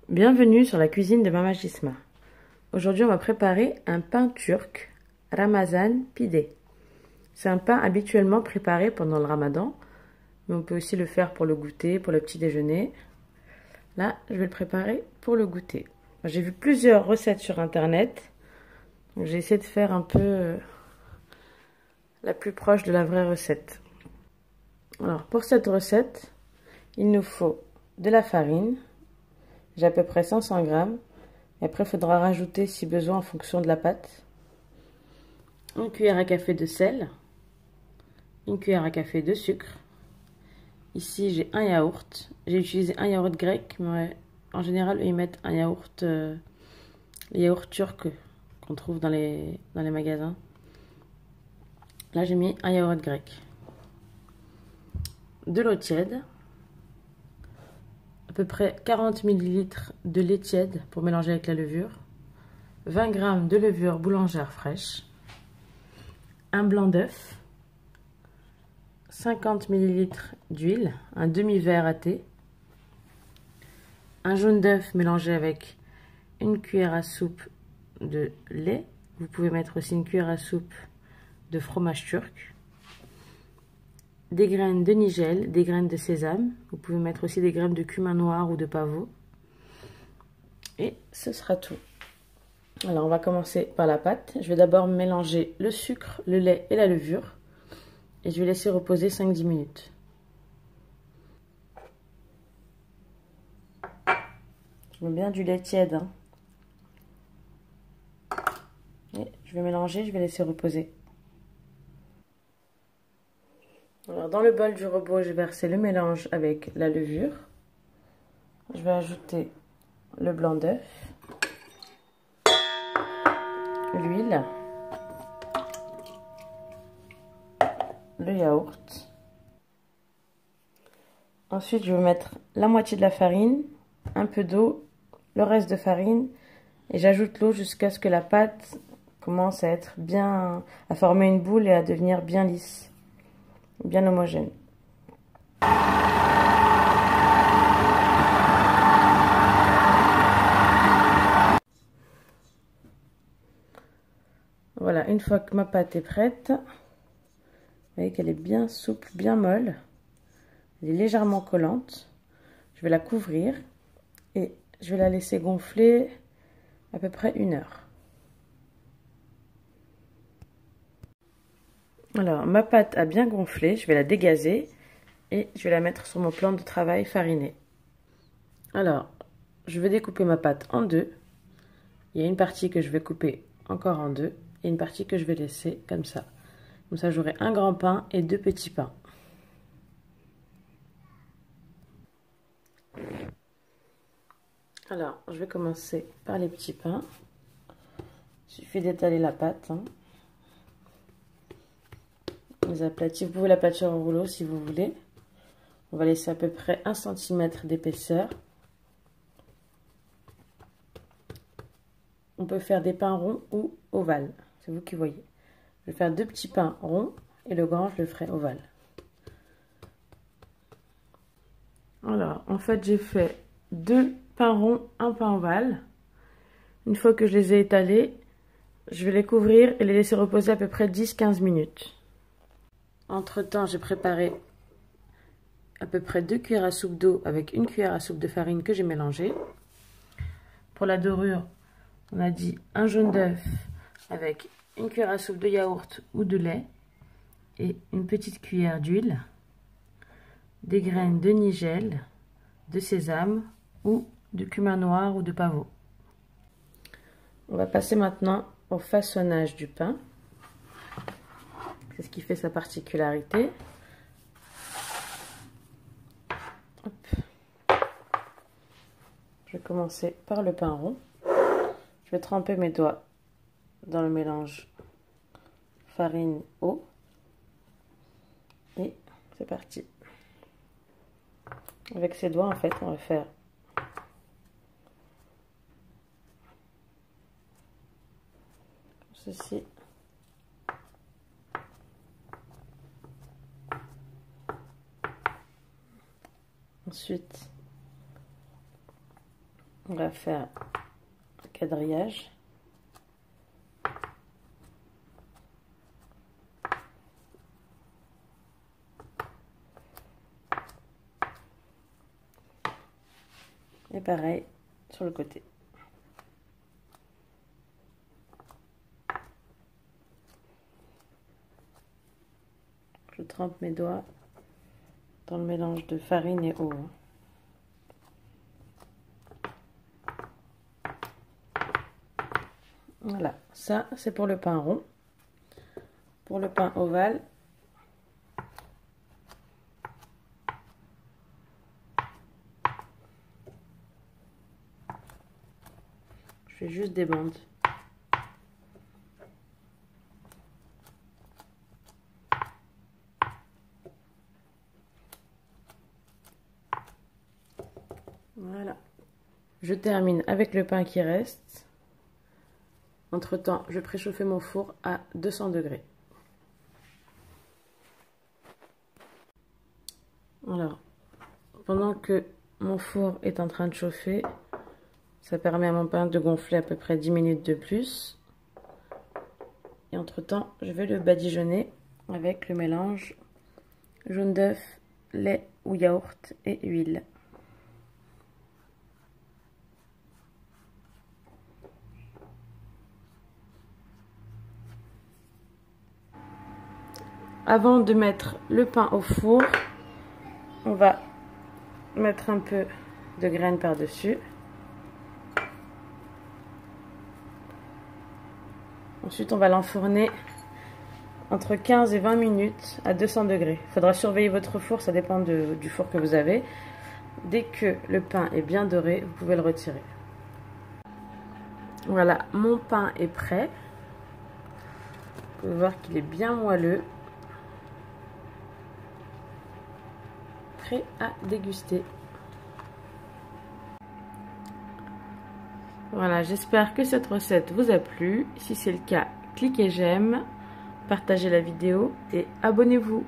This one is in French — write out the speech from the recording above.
Bienvenue sur la cuisine de Mama Jisma. Aujourd'hui, on va préparer un pain turc, Ramazan pide. C'est un pain habituellement préparé pendant le ramadan, mais on peut aussi le faire pour le goûter, pour le petit déjeuner. Là, je vais le préparer pour le goûter. J'ai vu plusieurs recettes sur internet, donc j'ai essayé de faire un peu la plus proche de la vraie recette. Alors, pour cette recette, il nous faut de la farine. J'ai à peu près 500 grammes. Et après, il faudra rajouter, si besoin, en fonction de la pâte, une cuillère à café de sel, une cuillère à café de sucre. Ici, j'ai un yaourt. J'ai utilisé un yaourt grec, mais en général, ils mettent un yaourt, les yaourts turcs qu'on trouve dans les magasins. Là, j'ai mis un yaourt grec. De l'eau tiède. À peu près 40 ml de lait tiède pour mélanger avec la levure, 20 g de levure boulangère fraîche, un blanc d'œuf, 50 ml d'huile, un demi-verre à thé, un jaune d'œuf mélangé avec une cuillère à soupe de lait. Vous pouvez mettre aussi une cuillère à soupe de fromage turc, des graines de nigel, des graines de sésame. Vous pouvez mettre aussi des graines de cumin noir ou de pavot. Et ce sera tout. Alors on va commencer par la pâte. Je vais d'abord mélanger le sucre, le lait et la levure. Et je vais laisser reposer 5-10 minutes. Je mets bien du lait tiède. Et je vais mélanger, je vais laisser reposer. Alors dans le bol du robot, je vais verser le mélange avec la levure. Je vais ajouter le blanc d'œuf, l'huile, le yaourt. Ensuite, je vais mettre la moitié de la farine, un peu d'eau, le reste de farine et j'ajoute l'eau jusqu'à ce que la pâte commence à être bien, à former une boule et à devenir bien lisse, bien homogène. Voilà, une fois que ma pâte est prête, vous voyez qu'elle est bien souple, bien molle. Elle est légèrement collante. Je vais la couvrir et je vais la laisser gonfler à peu près 1 heure. Alors, ma pâte a bien gonflé, je vais la dégazer et je vais la mettre sur mon plan de travail fariné. Alors, je vais découper ma pâte en deux. Il y a une partie que je vais couper encore en deux et une partie que je vais laisser comme ça. Comme ça, j'aurai un grand pain et 2 petits pains. Alors, je vais commencer par les petits pains. Il suffit d'étaler la pâte. Les aplatir. Vous pouvez l'aplatir au rouleau si vous voulez. On va laisser à peu près 1 cm d'épaisseur. On peut faire des pains ronds ou ovales. C'est vous qui voyez. Je vais faire 2 petits pains ronds et le grand, je le ferai ovale. Alors, en fait, j'ai fait 2 pains ronds, 1 pain ovale. Une fois que je les ai étalés, je vais les couvrir et les laisser reposer à peu près 10-15 minutes. Entre-temps, j'ai préparé à peu près 2 cuillères à soupe d'eau avec 1 cuillère à soupe de farine que j'ai mélangée. Pour la dorure, on a dit un jaune d'œuf avec 1 cuillère à soupe de yaourt ou de lait et une petite cuillère d'huile, des graines de nigel, de sésame ou de cumin noir ou de pavot. On va passer maintenant au façonnage du pain. C'est ce qui fait sa particularité. Hop. Je vais commencer par le pain rond. Je vais tremper mes doigts dans le mélange farine-eau. Et c'est parti. Avec ces doigts, en fait, on va faire ceci. Ensuite, On va faire un quadrillage. Et pareil sur le côté. Je trempe mes doigts dans le mélange de farine et eau. Voilà, ça c'est pour le pain rond. Pour le pain ovale, je fais juste des bandes. Voilà. Je termine avec le pain qui reste. Entre-temps, je préchauffe mon four à 200 degrés. Alors, pendant que mon four est en train de chauffer, ça permet à mon pain de gonfler à peu près 10 minutes de plus. Et entre-temps, je vais le badigeonner avec le mélange jaune d'œuf, lait ou yaourt et huile. Avant de mettre le pain au four, on va mettre un peu de graines par-dessus. Ensuite, on va l'enfourner entre 15 et 20 minutes à 200 degrés. Il faudra surveiller votre four, ça dépend du four que vous avez. Dès que le pain est bien doré, vous pouvez le retirer. Voilà, mon pain est prêt. Vous pouvez voir qu'il est bien moelleux. Prêt à déguster. Voilà, j'espère que cette recette vous a plu. Si c'est le cas, cliquez j'aime, partagez la vidéo et abonnez-vous.